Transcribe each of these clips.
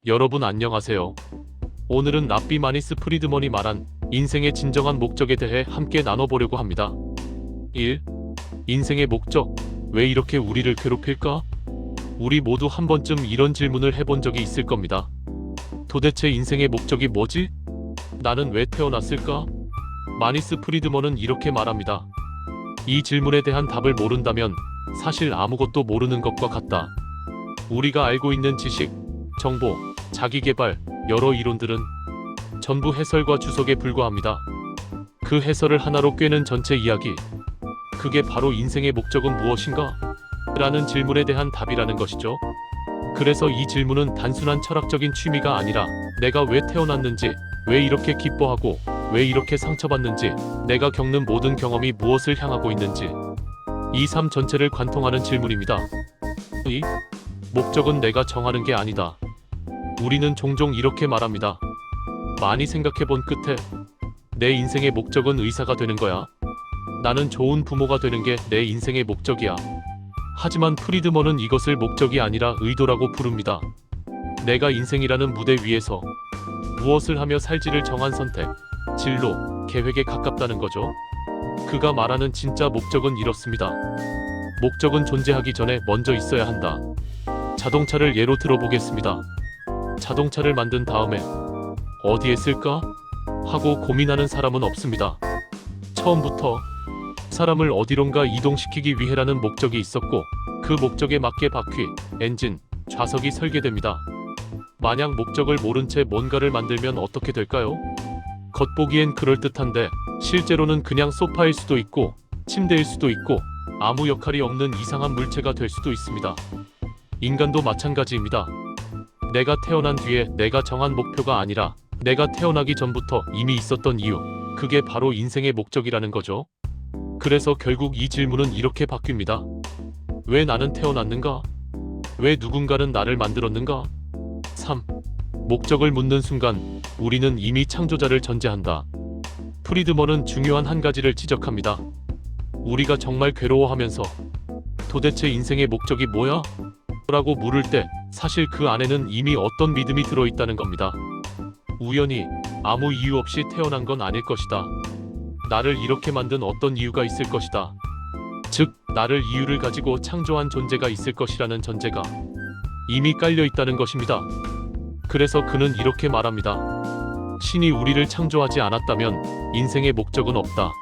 여러분 안녕하세요. 오늘은 랍비 마니스 프리드먼이 말한 인생의 진정한 목적에 대해 함께 나눠보려고 합니다. 1. 인생의 목적. 왜 이렇게 우리를 괴롭힐까? 우리 모두 한 번쯤 이런 질문을 해본 적이 있을 겁니다. 도대체 인생의 목적이 뭐지? 나는 왜 태어났을까? 마니스 프리드먼은 이렇게 말합니다. 이 질문에 대한 답을 모른다면 사실 아무것도 모르는 것과 같다. 우리가 알고 있는 지식, 정보, 자기계발, 여러 이론들은 전부 해설과 주석에 불과합니다. 그 해설을 하나로 꿰는 전체 이야기, 그게 바로 인생의 목적은 무엇인가? 라는 질문에 대한 답이라는 것이죠. 그래서 이 질문은 단순한 철학적인 취미가 아니라 내가 왜 태어났는지, 왜 이렇게 기뻐하고, 왜 이렇게 상처받는지, 내가 겪는 모든 경험이 무엇을 향하고 있는지, 이 삶 전체를 관통하는 질문입니다. 이 목적은 내가 정하는 게 아니다. 우리는 종종 이렇게 말합니다. 많이 생각해본 끝에 내 인생의 목적은 의사가 되는 거야. 나는 좋은 부모가 되는 게 내 인생의 목적이야. 하지만 프리드먼은 이것을 목적이 아니라 의도라고 부릅니다. 내가 인생이라는 무대 위에서 무엇을 하며 살지를 정한 선택, 진로, 계획에 가깝다는 거죠. 그가 말하는 진짜 목적은 이렇습니다. 목적은 존재하기 전에 먼저 있어야 한다. 자동차를 예로 들어보겠습니다. 자동차를 만든 다음에 어디에 쓸까? 하고 고민하는 사람은 없습니다. 처음부터 사람을 어디론가 이동시키기 위해라는 목적이 있었고 그 목적에 맞게 바퀴, 엔진, 좌석이 설계됩니다. 만약 목적을 모른 채 뭔가를 만들면 어떻게 될까요? 겉보기엔 그럴듯한데 실제로는 그냥 소파일 수도 있고 침대일 수도 있고 아무 역할이 없는 이상한 물체가 될 수도 있습니다. 인간도 마찬가지입니다. 내가 태어난 뒤에 내가 정한 목표가 아니라 내가 태어나기 전부터 이미 있었던 이유, 그게 바로 인생의 목적이라는 거죠. 그래서 결국 이 질문은 이렇게 바뀝니다. 왜 나는 태어났는가? 왜 누군가는 나를 만들었는가? 3. 목적을 묻는 순간 우리는 이미 창조자를 전제한다. 프리드먼은 중요한 한 가지를 지적합니다. 우리가 정말 괴로워하면서 도대체 인생의 목적이 뭐야? 라고 물을 때 사실 그 안에는 이미 어떤 믿음이 들어있다는 겁니다. 우연히 아무 이유 없이 태어난 건 아닐 것이다. 나를 이렇게 만든 어떤 이유가 있을 것이다. 즉, 나를 이유를 가지고 창조한 존재가 있을 것이라는 전제가 이미 깔려 있다는 것입니다. 그래서 그는 이렇게 말합니다. 신이 우리를 창조하지 않았다면 인생의 목적은 없다.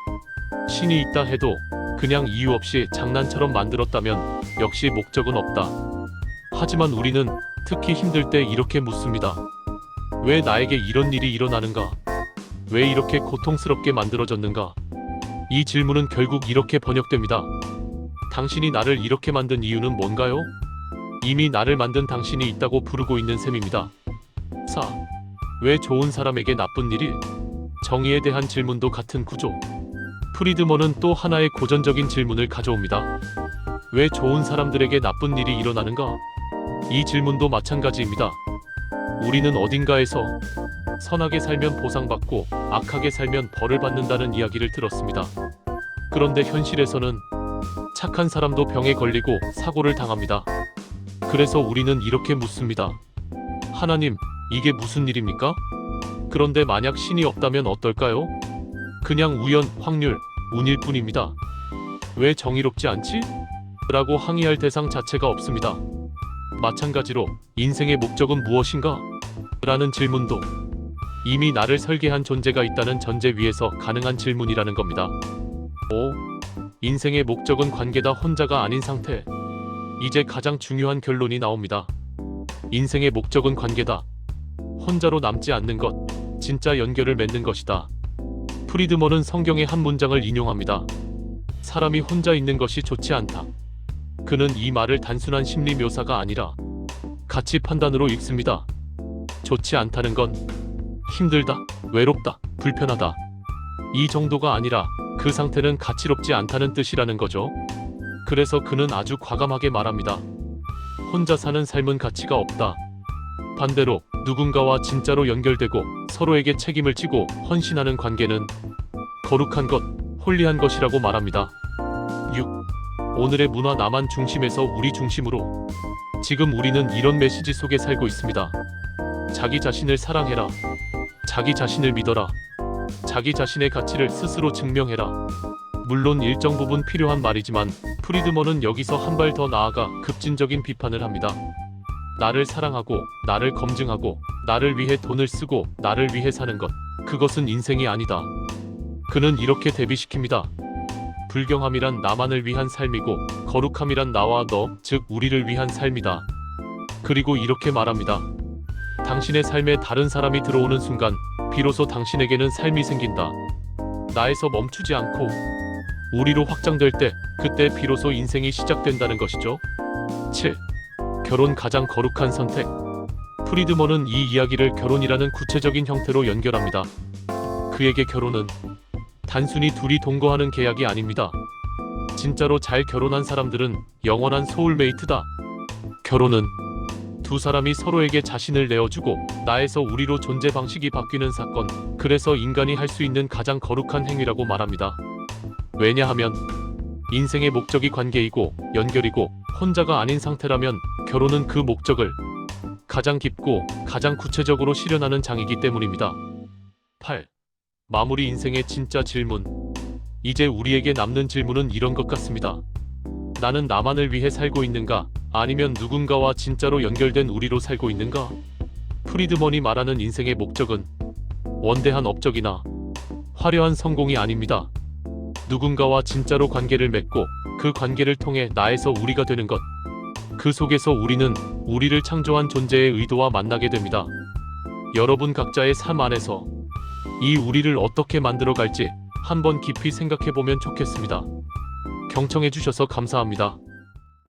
신이 있다 해도 그냥 이유 없이 장난처럼 만들었다면 역시 목적은 없다. 하지만 우리는 특히 힘들 때 이렇게 묻습니다. 왜 나에게 이런 일이 일어나는가? 왜 이렇게 고통스럽게 만들어졌는가? 이 질문은 결국 이렇게 번역됩니다. 당신이 나를 이렇게 만든 이유는 뭔가요? 이미 나를 만든 당신이 있다고 부르고 있는 셈입니다. 4. 왜 좋은 사람에게 나쁜 일이? 정의에 대한 질문도 같은 구조. 프리드먼은 또 하나의 고전적인 질문을 가져옵니다. 왜 좋은 사람들에게 나쁜 일이 일어나는가? 이 질문도 마찬가지입니다. 우리는 어딘가에서 선하게 살면 보상받고 악하게 살면 벌을 받는다는 이야기를 들었습니다. 그런데 현실에서는 착한 사람도 병에 걸리고 사고를 당합니다. 그래서 우리는 이렇게 묻습니다. 하나님, 이게 무슨 일입니까? 그런데 만약 신이 없다면 어떨까요? 그냥 우연, 확률, 운일 뿐입니다. 왜 정의롭지 않지? 라고 항의할 대상 자체가 없습니다. 마찬가지로 인생의 목적은 무엇인가? 라는 질문도 이미 나를 설계한 존재가 있다는 전제 위에서 가능한 질문이라는 겁니다. 5. 인생의 목적은 관계다. 혼자가 아닌 상태. 이제 가장 중요한 결론이 나옵니다. 인생의 목적은 관계다. 혼자로 남지 않는 것, 진짜 연결을 맺는 것이다. 프리드먼은 성경의 한 문장을 인용합니다. 사람이 혼자 있는 것이 좋지 않다. 그는 이 말을 단순한 심리 묘사가 아니라 가치 판단으로 읽습니다. 좋지 않다는 건 힘들다, 외롭다, 불편하다. 이 정도가 아니라 그 상태는 가치롭지 않다는 뜻이라는 거죠. 그래서 그는 아주 과감하게 말합니다. 혼자 사는 삶은 가치가 없다. 반대로 누군가와 진짜로 연결되고 서로에게 책임을 지고 헌신하는 관계는 거룩한 것, 홀리한 것이라고 말합니다. 6. 오늘의 문화 나만 중심에서 우리 중심으로. 지금 우리는 이런 메시지 속에 살고 있습니다. 자기 자신을 사랑해라. 자기 자신을 믿어라. 자기 자신의 가치를 스스로 증명해라. 물론 일정 부분 필요한 말이지만 프리드먼은 여기서 한 발 더 나아가 급진적인 비판을 합니다. 나를 사랑하고 나를 검증하고 나를 위해 돈을 쓰고 나를 위해 사는 것, 그것은 인생이 아니다. 그는 이렇게 대비시킵니다. 불경함이란 나만을 위한 삶이고 거룩함이란 나와 너, 즉 우리를 위한 삶이다. 그리고 이렇게 말합니다. 당신의 삶에 다른 사람이 들어오는 순간 비로소 당신에게는 삶이 생긴다. 나에서 멈추지 않고 우리로 확장될 때 그때 비로소 인생이 시작된다는 것이죠. 7. 결혼 가장 거룩한 선택. 프리드먼은 이 이야기를 결혼이라는 구체적인 형태로 연결합니다. 그에게 결혼은 단순히 둘이 동거하는 계약이 아닙니다. 진짜로 잘 결혼한 사람들은 영원한 소울메이트다. 결혼은 두 사람이 서로에게 자신을 내어주고 나에서 우리로 존재 방식이 바뀌는 사건, 그래서 인간이 할 수 있는 가장 거룩한 행위라고 말합니다. 왜냐하면 인생의 목적이 관계이고 연결이고 혼자가 아닌 상태라면 결혼은 그 목적을 가장 깊고 가장 구체적으로 실현하는 장이기 때문입니다. 8. 마무리 인생의 진짜 질문. 이제 우리에게 남는 질문은 이런 것 같습니다. 나는 나만을 위해 살고 있는가? 아니면 누군가와 진짜로 연결된 우리로 살고 있는가? 프리드먼이 말하는 인생의 목적은 원대한 업적이나 화려한 성공이 아닙니다. 누군가와 진짜로 관계를 맺고 그 관계를 통해 나에서 우리가 되는 것. 그 속에서 우리는 우리를 창조한 존재의 의도와 만나게 됩니다. 여러분 각자의 삶 안에서 이 우리를 어떻게 만들어갈지 한번 깊이 생각해보면 좋겠습니다. 경청해주셔서 감사합니다.